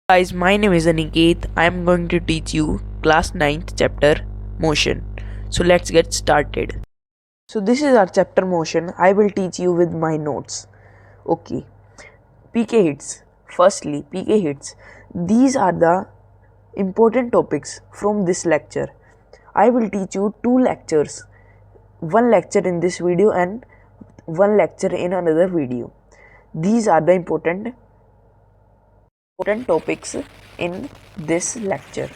Guys, my name is Aniket. I am going to teach you class 9th chapter motion. So let's get started. So this is our chapter motion. I will teach you with my notes. Okay. PK hits. Firstly, PK hits. These are the important topics from this lecture. I will teach you two lectures. One lecture in this video and one lecture in another video. These are the important topics in this lecture: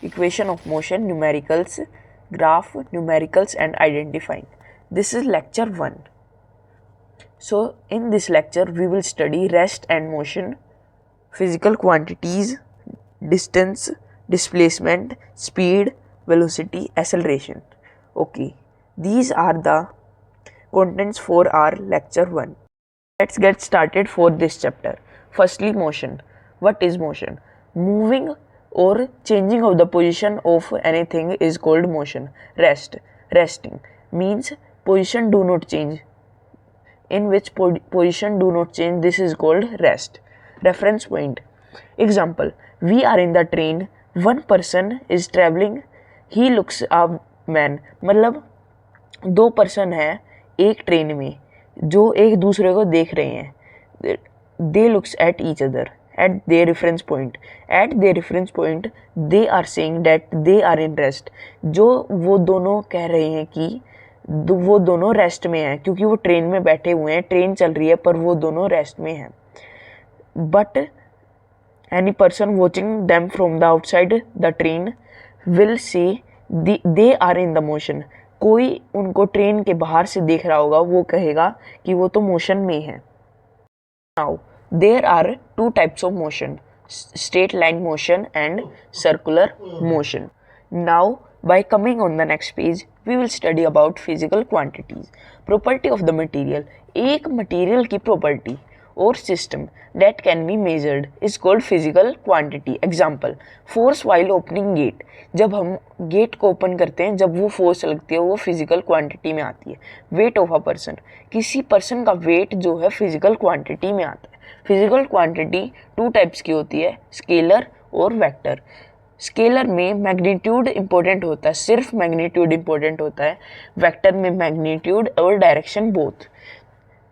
equation of motion, numericals, graph, numericals and identifying. This is lecture 1. So in this lecture we will study rest and motion, physical quantities, distance, displacement, speed, velocity, acceleration. Okay, these are the contents for our lecture 1. Let's get started for this chapter. Firstly, motion. What is motion? Moving or changing of the position of anything is called motion. Rest. Resting means position do not change. In which position do not change, this is called rest. Reference point. Example, we are in the train, one person is traveling, he looks a man. मतलब दो person है एक train में जो एक दूसरे को देख रहे हैं. They looks at each other at their reference point. At their reference point they are saying that they are in rest. जो वो दोनों कह रहे हैं कि वो दोनों रेस्ट में हैं क्योंकि वो ट्रेन में बैठे हुए हैं, ट्रेन चल रही है पर वो दोनों रेस्ट में हैं. But any person watching them from the outside the train will say they are in the motion. कोई उनको ट्रेन के बाहर से देख रहा होगा, वो कहेगा कि वो तो मोशन में है. Now there are two types of motion: straight line motion and circular motion. Now by coming on the next page we will study about physical quantities. Property of the material. एक material की property or system that can be measured is called physical quantity. Example, force while opening gate. जब हम gate को open करते हैं, जब वो force लगती है वो फिजिकल क्वांटिटी में आती है. Weight of a person. किसी पर्सन का वेट जो है फिजिकल क्वांटिटी में आता है. फिजिकल क्वांटिटी टू टाइप्स की होती है, स्केलर और वेक्टर. स्केलर में मैग्नीट्यूड इंपॉर्टेंट होता है, सिर्फ मैग्नीट्यूड इंपॉर्टेंट होता है. वेक्टर में मैग्नीट्यूड और direction both.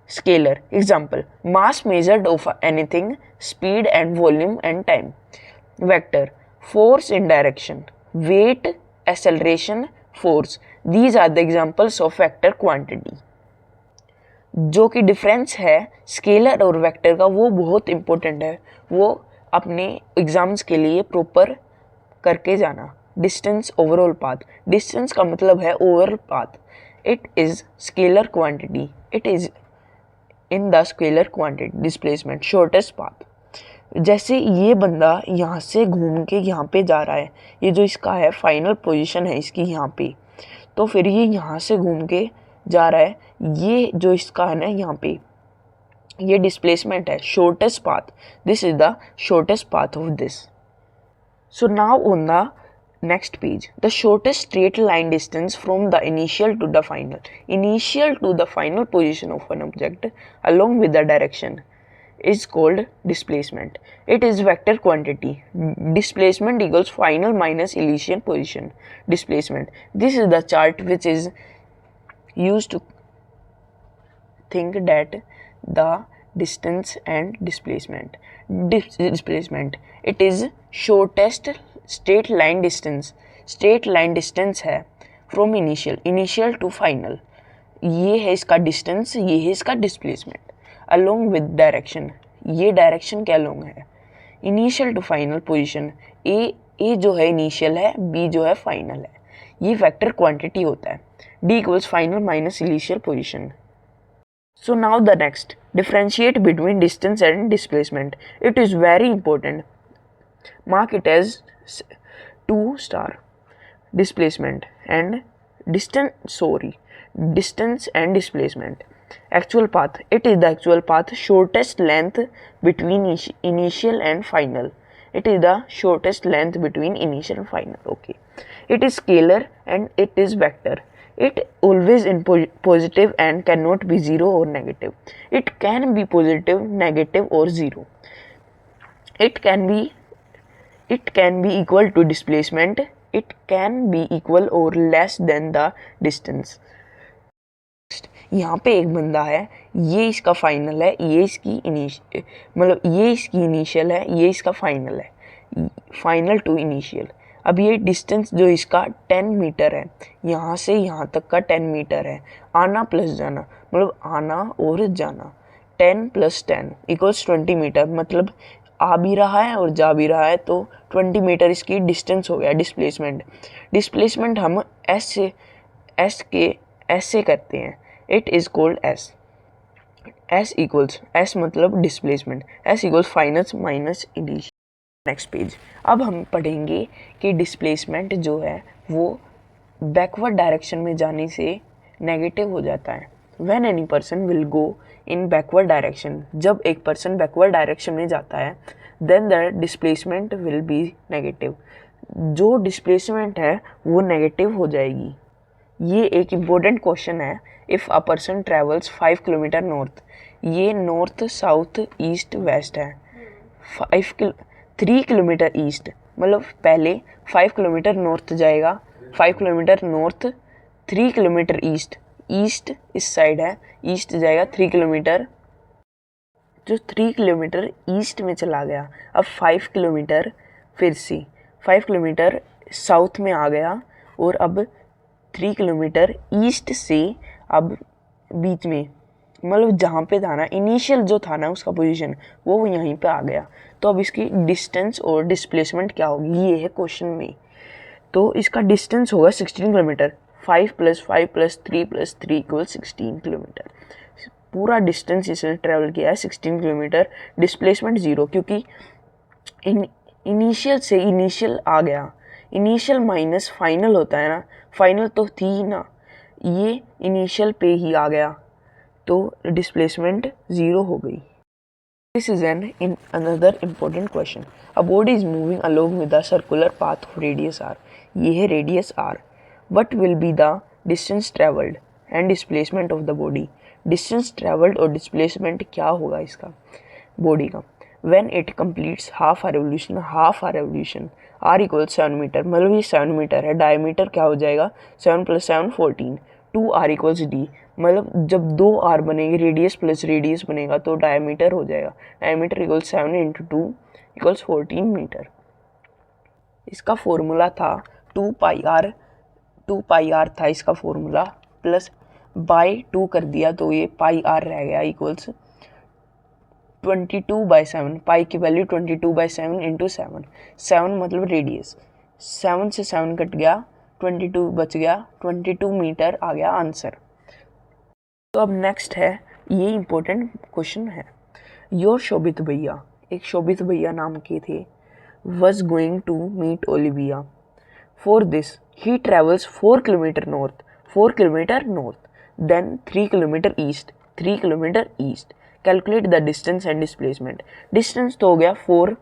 Scalar. Example, mass measured of anything, speed and volume and time. Vector, force in direction, weight, acceleration, force. These are the examples of vector quantity. जो कि difference है scalar और vector का वो बहुत important है, वो अपने एग्जाम्स के लिए प्रॉपर करके जाना. Distance, overall path. डिस्टेंस का मतलब है overall path. It is scalar quantity. It is in the scalar quantity. Displacement, shortest path. जैसे ये बंदा यहाँ से घूम के यहाँ पे जा रहा है, ये जो इसका है फाइनल पोजीशन है इसकी यहाँ पे, तो फिर ये यहाँ से घूम के जा रहा है, ये जो इसका है ना यहाँ पे ये डिस्प्लेसमेंट है, shortest path. This is the shortest path of this. So now on the next page, the shortest straight line distance from the initial to the final position of an object along with the direction is called displacement. It is vector quantity. Displacement equals final minus initial position. Displacement. This is the chart which is used to think that the distance and displacement. Displacement. It is shortest straight line distance. Straight line distance है from initial to final. ये है इसका distance, ये है इसका displacement. Along with direction, ये direction के along है. Initial to final position. A जो है इनिशियल है, बी जो है फाइनल है. ये वेक्टर क्वांटिटी होता है. D equals final minus initial position. So now the next, differentiate between distance and displacement. It is very important. Mark it as 2 star. Displacement and distance and displacement. Actual path. It is the actual path, shortest length between initial and final. It is the shortest length between initial and final. Okay. It is scalar and it is vector. It always in positive and cannot be 0 or negative. It can be positive, negative or 0. It can be equal to displacement. It can be equal or less than the distance. यहाँ पे एक बंदा है, ये इसका final है, ये इसकी ये इसकी इनिशियल है, ये इसका फाइनल है, फाइनल टू इनिशियल। अब ये डिस्टेंस जो इसका 10 मीटर है, यहाँ से यहाँ तक का 10 मीटर है, आना प्लस जाना, मतलब आना और जाना, 10 + 10 = 20 मीटर, मतलब आ भी रहा है और जा भी रहा है, तो 20 मीटर इसकी डिस्टेंस हो गया डिस्प्लेसमेंट हम एस से करते हैं, इट इज़ कॉल्ड एस मतलब displacement, S = final minus initial. Next page. अब हम पढ़ेंगे कि डिस्प्लेसमेंट जो है वो बैकवर्ड डायरेक्शन में जाने से नेगेटिव हो जाता है। When any person will go in backward direction, जब एक पर्सन बैकवर्ड डायरेक्शन में जाता है, then the displacement will be negative, जो डिस्प्लेसमेंट है वो नेगेटिव हो जाएगी। ये एक इम्पोर्टेंट क्वेश्चन है। If a person travels 5 kilometre north, ये नॉर्थ साउथ ईस्ट वेस्ट है, 3 किलोमीटर ईस्ट, मतलब पहले 5 किलोमीटर नॉर्थ जाएगा, 5 किलोमीटर नॉर्थ, 3 किलोमीटर ईस्ट इस साइड है, ईस्ट जाएगा 3 किलोमीटर, जो 3 किलोमीटर ईस्ट में चला गया। अब 5 किलोमीटर फिर से 5 किलोमीटर साउथ में आ गया, और अब 3 किलोमीटर ईस्ट से अब बीच में, मतलब जहाँ पे था ना इनिशियल जो था ना उसका पोजीशन, वो यहीं पे आ गया। तो अब इसकी डिस्टेंस और डिस्प्लेसमेंट क्या होगी, ये है क्वेश्चन में। तो इसका डिस्टेंस होगा 16 किलोमीटर, 5 + 5 + 3 + 3 = 16 किलोमीटर। पूरा डिस्टेंस इसने ट्रैवल किया है 16 किलोमीटर। डिस्प्लेसमेंट 0, क्योंकि इनिशियल से इनिशियल आ गया, इनिशियल माइनस फाइनल होता है ना, फाइनल तो थी ही ना, ये इनिशियल पे ही आ गया, तो डिस्प्लेसमेंट 0 हो गई। This is in another important question. A body is moving along with a circular path of radius r. ये है radius r. What will be the distance traveled and displacement of the body? Distance traveled और displacement क्या होगा इसका body का? When it completes half a revolution, r = 7 metre, मतलब ये 7 metre है, डायमीटर क्या हो जाएगा 7 + 7 14, 2r = d, मतलब जब 2r बनेगी, रेडियस प्लस रेडियस बनेगा तो डायमीटर हो जाएगा, डायमीटर = 7 × 2 = 14 मीटर। इसका फॉर्मूला था 2πr था इसका फॉर्मूला, प्लस बाय 2 कर दिया तो ये πr रह गया, = 22/7, पाई की वैल्यू 22/7 × 7, 7 मतलब रेडियस, 7 से 7 कट गया, 22 बच गया, 22 मीटर आ गया आंसर। तो अब नेक्स्ट है, ये इम्पोर्टेंट क्वेश्चन है। योर शोभित भैया, एक शोभित भैया नाम के थे, was going to meet Olivia. For this, he travels 4 kilometre north, then 3 kilometre east. Calculate the distance and displacement. Distance तो हो गया 4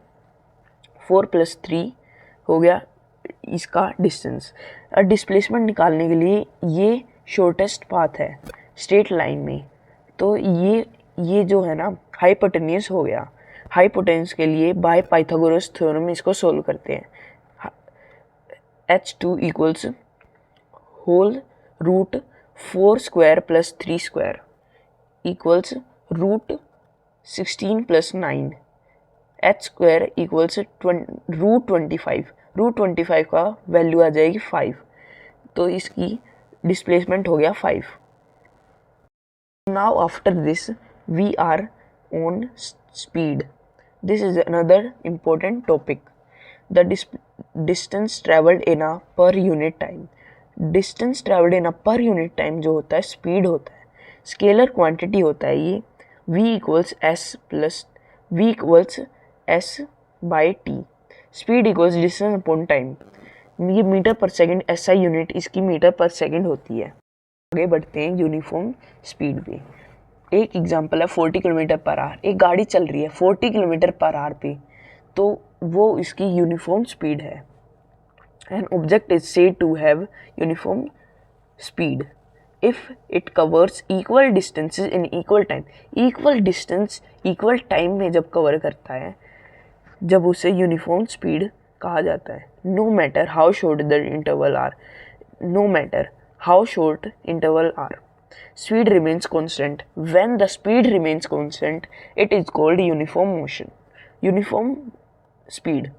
+ 3 हो गया इसका डिस्टेंस। और डिस्प्लेसमेंट निकालने के लिए ये शॉर्टेस्ट पाथ है स्ट्रेट लाइन में, तो ये जो है ना हाइपोटेन्यूस हो गया। हाइपोटेन्यूस के लिए बाय पाइथागोरस थ्योरम इसको सोल्व करते हैं। h2 = √4² + 3² = √16 + 9, h² = √25, √25 का वैल्यू आ जाएगी 5, तो इसकी डिस्प्लेसमेंट हो गया 5। Now after this we are on speed. This is another important topic, the distance travelled in a per unit time. Distance travelled in a per unit time जो होता है speed होता है, स्केलर क्वांटिटी होता है ये, v = s/t, speed = distance upon time. ये metre per second SI unit इसकी मीटर पर सेकंड होती है। आगे बढ़ते हैं यूनिफॉर्म स्पीड पे। एक एग्जांपल है 40 km/h, एक गाड़ी चल रही है 40 km/h पे, तो वो इसकी यूनिफॉर्म स्पीड है। An object is said to have uniform speed if it covers equal distances in equal time. Equal distance equal time में जब कवर करता है जब उसे यूनिफॉर्म स्पीड कहा जाता है। No matter how short the interval are, no matter how short interval are, speed remains constant. When the speed remains constant, it is called uniform motion. Uniform speed,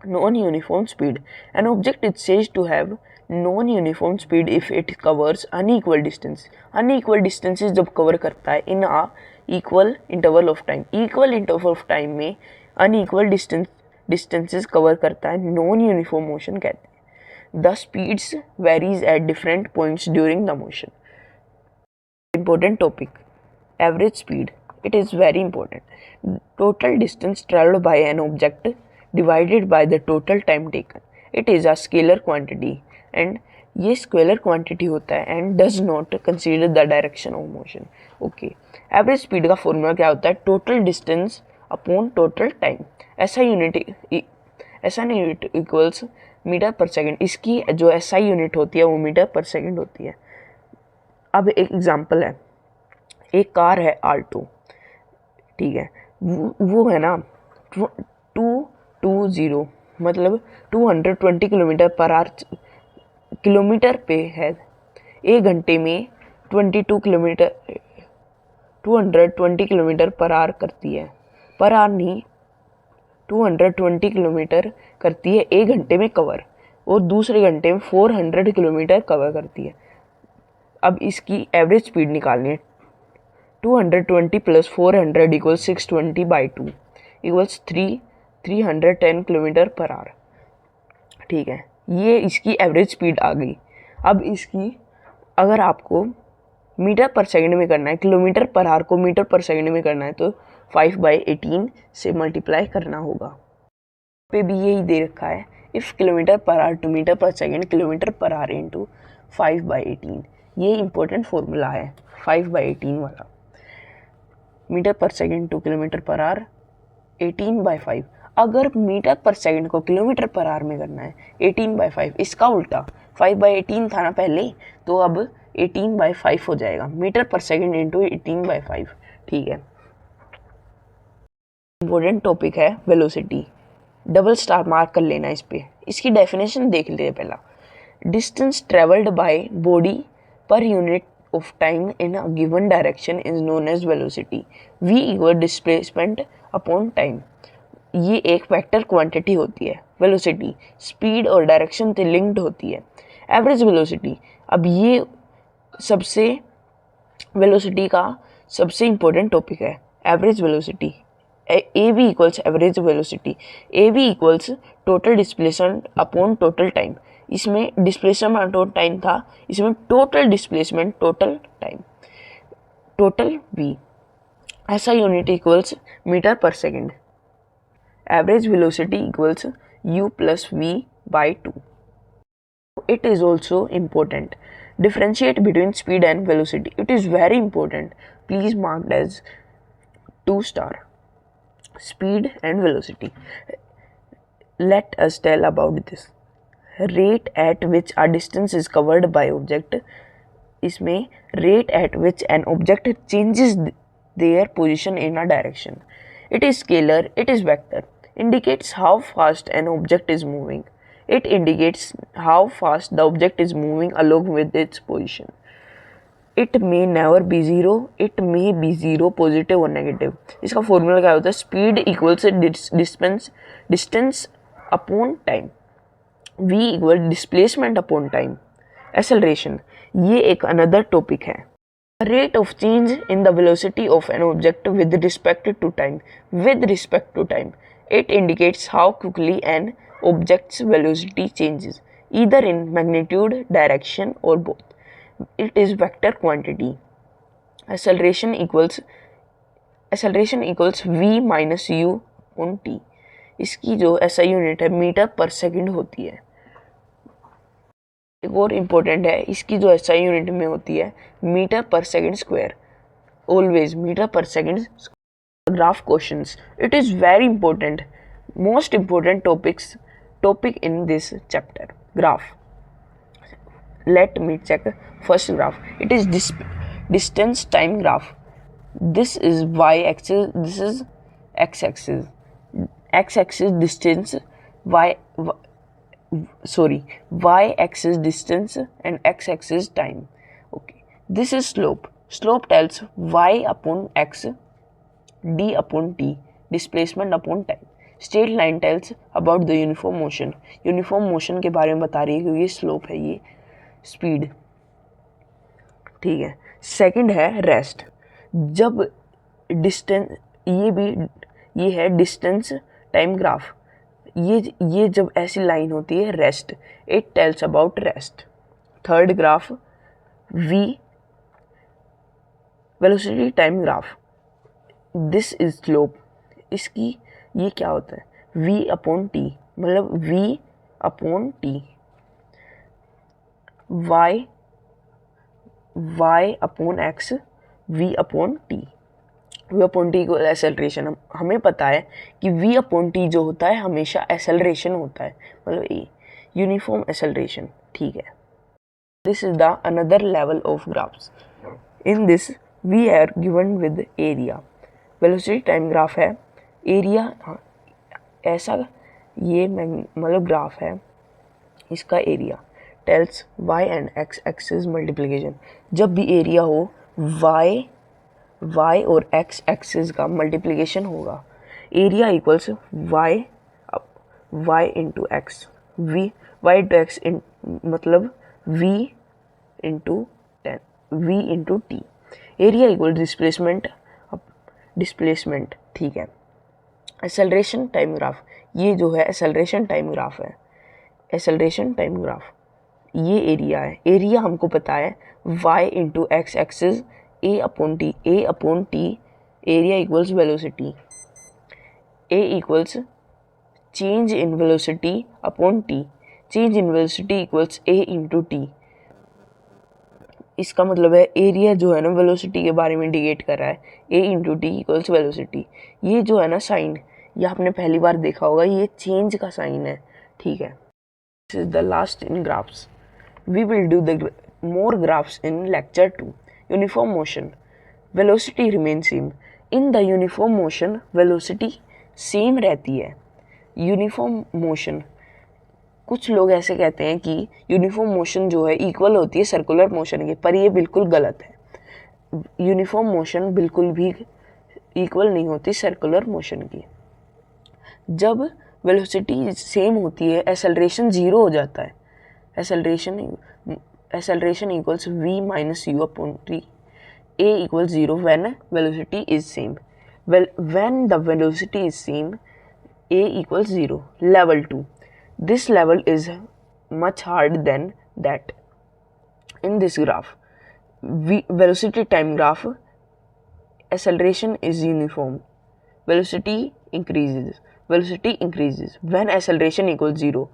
non-uniform speed. An object is said to have non-uniform speed if it covers unequal distance. Unequal distances जब cover करता है in a equal interval of time. Equal interval of time में unequal distances cover करता है non-uniform motion कहते हैं. The speeds varies at different points during the motion. Important topic, average speed. It is very important. Total distance traveled by an object divided by the total time taken. It is a scalar quantity and ये scalar quantity होता है and does not consider the direction of motion. Okay, average speed का formula क्या होता है? Total distance upon total time. SI unit equals metre per second. इसकी जो SI unit होती है वो मीटर पर सेकेंड होती है. अब एक एग्जांपल है, एक कार है आल्टो, ठीक है, वो है ना 220 मतलब 220 किलोमीटर पर आवर किलोमीटर पे है. एक घंटे में 220 किलोमीटर पर आवर करती है. पर आवर नहीं, 220 किलोमीटर करती है एक घंटे में कवर, और दूसरे घंटे में 400 किलोमीटर कवर करती है. अब इसकी एवरेज स्पीड निकालनी है. 220 plus 400 equals 620/2 equals 310 kilometre per our. ठीक है, ये इसकी एवरेज स्पीड आ गई. अब इसकी अगर आपको मीटर पर सेकंड में करना है, किलोमीटर पर आवर को मीटर पर सेकंड में करना है, तो 5/18 से मल्टीप्लाई करना होगा. पे भी यही दे रखा है, if kilometre per hour to metre per second, kilometre per hour into 5/18. ये इंपॉर्टेंट फॉर्मूला है 5/18 वाला. Metre per second to kilometre per hour 18/5. अगर मीटर पर सेकंड को किलोमीटर पर आवर में करना है 18/5, इसका उल्टा 5/18 था ना पहले, तो अब 18/5 हो जाएगा. Metre per second into 18/5. ठीक है, इम्पोर्टेंट टॉपिक है वेलोसिटी. डबल स्टार मार्क कर लेना इस पे. इसकी डेफिनेशन देख लेते हैं. पहला, distance travelled by body per unit of time in a given direction is known as velocity. V equal displacement upon time. ये एक वेक्टर क्वांटिटी होती है. वेलोसिटी स्पीड और डायरेक्शन से लिंक्ड होती है. एवरेज वेलोसिटी, अब ये सबसे वेलोसिटी का सबसे इम्पोर्टेंट टॉपिक है. Average velocity, AV equals average velocity. AV equals total displacement upon total time. इसमें डिस्प्लेसमेंट टोटल टाइम था, इसमें total displacement total time, total V. ऐसा unit equals metre per second. Average velocity equals U plus V/2. It is also important. Differentiate between speed and velocity. It is very important. Please marked as 2 star. Speed and velocity. Let us tell about this. Rate at which a distance is covered by object. इसमें rate at which an object changes their position in a direction. It is scalar, it is vector. Indicates how fast an object is moving. It indicates how fast the object is moving along with its position. It may never be zero, it may be zero, positive or negative. इसका formula क्या होता है? Speed equals distance upon time. V equal displacement upon time. Acceleration, ये एक another topic है. Rate of change in the velocity of an object with respect to time. With respect to time, it indicates how quickly an object's velocity changes, either in magnitude, direction, or both. It is vector quantity. Acceleration equals V minus U on T. इसकी जो SI unit है metre per second होती है. एक और important है, इसकी जो SI यूनिट में होती है metre per second square. Always metre per second. Graph questions, it is very important, most important topic in this chapter. Graph. Let me check first graph. It is distance time graph. This is y axis, this is x axis. x-axis distance, y-axis distance and x-axis time. Okay, this is slope. Slope tells y upon x, d upon t, displacement upon time. Straight line tells about the uniform motion. Uniform motion के बारे में बता रही है क्योंकि ये slope है, ये स्पीड, ठीक है. सेकंड है रेस्ट. जब डिस्टेंस, ये है डिस्टेंस टाइम ग्राफ. ये जब ऐसी लाइन होती है rest, it tells about rest. Third graph v, velocity time graph. This is slope. इसकी ये क्या होता है, v अपॉन टी, मतलब v upon T, y upon x, v upon T. v upon T को एसेलरेशन, हमें पता है कि v अपॉन टी जो होता है हमेशा एसेलरेशन होता है, मतलब यूनिफॉर्म एसेलरेशन, ठीक है. This is the another level of graphs. In this we are given with area. Velocity time graph है, एरिया ऐसा, ये मतलब ग्राफ है, इसका area tells y and x axis multiplication. जब भी एरिया हो y और x एक्सिस का मल्टीप्लिकेशन होगा. Area equals y into X, y into X मतलब v into T. Area equal displacement, ठीक है. एक्सेलरेशन टाइम ग्राफ, ये जो है एक्सेलरेशन टाइम ग्राफ है. एक्सेलरेशन टाइम ग्राफ, ये एरिया है. एरिया हमको पता है y into x axis a upon T. Area equals velocity. a equals change in velocity upon T. Change in velocity equals a into T. इसका मतलब है area जो है ना वेलोसिटी के बारे में इंडिकेट कर रहा है. a into T equals velocity. ये जो है ना साइन, ये आपने पहली बार देखा होगा, ये चेंज का साइन है, ठीक है. This is the last in graphs. We will do the more graphs in lecture 2. Uniform motion, velocity remain same. In the uniform motion velocity same रहती है. यूनिफॉर्म मोशन, कुछ लोग ऐसे कहते हैं कि यूनिफॉर्म मोशन जो है इक्वल होती है सर्कुलर मोशन के, पर ये बिल्कुल गलत है. यूनिफॉर्म मोशन बिल्कुल भी इक्वल नहीं होती सर्कुलर मोशन की. जब वेलोसिटी सेम होती है एक्सेलरेशन ज़ीरो हो जाता है. Acceleration equals v minus you upon T. a equals zero when velocity is same. When the velocity is same a equals zero. Level 2. This level is much harder than that. In this graph, velocity time graph, acceleration is uniform. Velocity increases. When acceleration equals zero.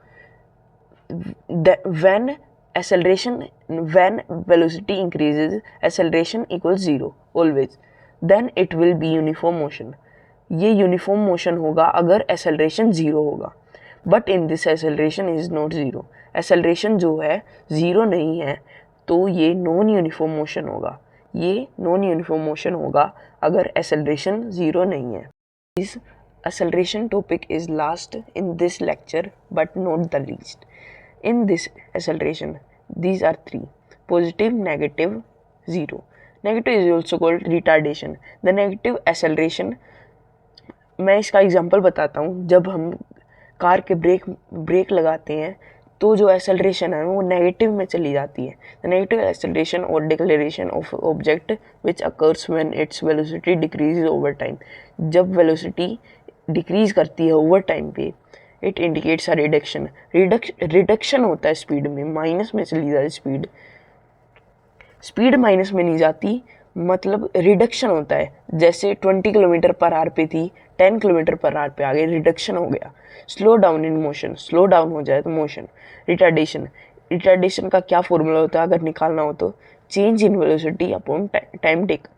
When velocity increases, acceleration equals zero always. Then it will be uniform motion. ये uniform motion होगा अगर acceleration zero होगा. But in this acceleration is not zero. Acceleration जो है zero नहीं है, तो ये नॉन यूनिफॉर्म मोशन होगा. ये नॉन यूनिफॉर्म मोशन होगा अगर एक्सेलरेशन ज़ीरो नहीं है. This acceleration topic is last in this lecture but not the least. In this acceleration these are three: positive, negative, zero. Negative is also called retardation. The negative acceleration, मैं इसका example बताता हूँ. जब हम car के break लगाते हैं तो जो एक्सेलरेशन है वो नेगेटिव में चली जाती है. द नेगेटिव एक्सेलरेशन और declaration of object which occurs when its velocity decrease over time. जब वेलोसिटी डिक्रीज करती है ओवर टाइम पे, it indicates a reduction. Reduction होता है स्पीड में, माइनस में चली जाती स्पीड. स्पीड माइनस में नहीं जाती, मतलब रिडक्शन होता है. जैसे 20 किलोमीटर पर आवर पे थी, 10 किलोमीटर पर आवर पे आ गई, रिडक्शन हो गया. Slow down in motion, slow down हो जाए तो मोशन. रिटार्डेशन का क्या फॉर्मूला होता है अगर निकालना हो तो? Change in velocity upon time take.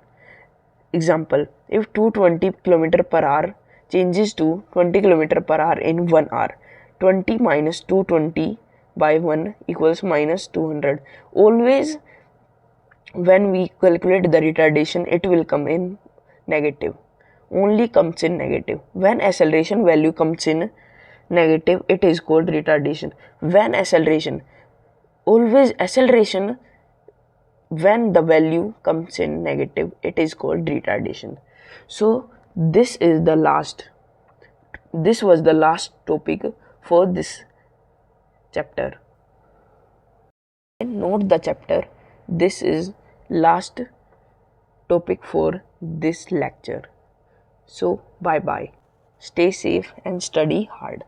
Example, if 220 kilometre per hour changes to 20 km per hour in 1 hour. 20 minus 220 by 1 equals minus 200. Always when we calculate the retardation, it will come in negative. only comes in negative. When acceleration value comes in negative, it is called retardation. When acceleration, always acceleration, when the value comes in negative, it is called retardation. So this was the last topic for this chapter. Note the chapter. This is last topic for this lecture. So bye bye. Stay safe and study hard.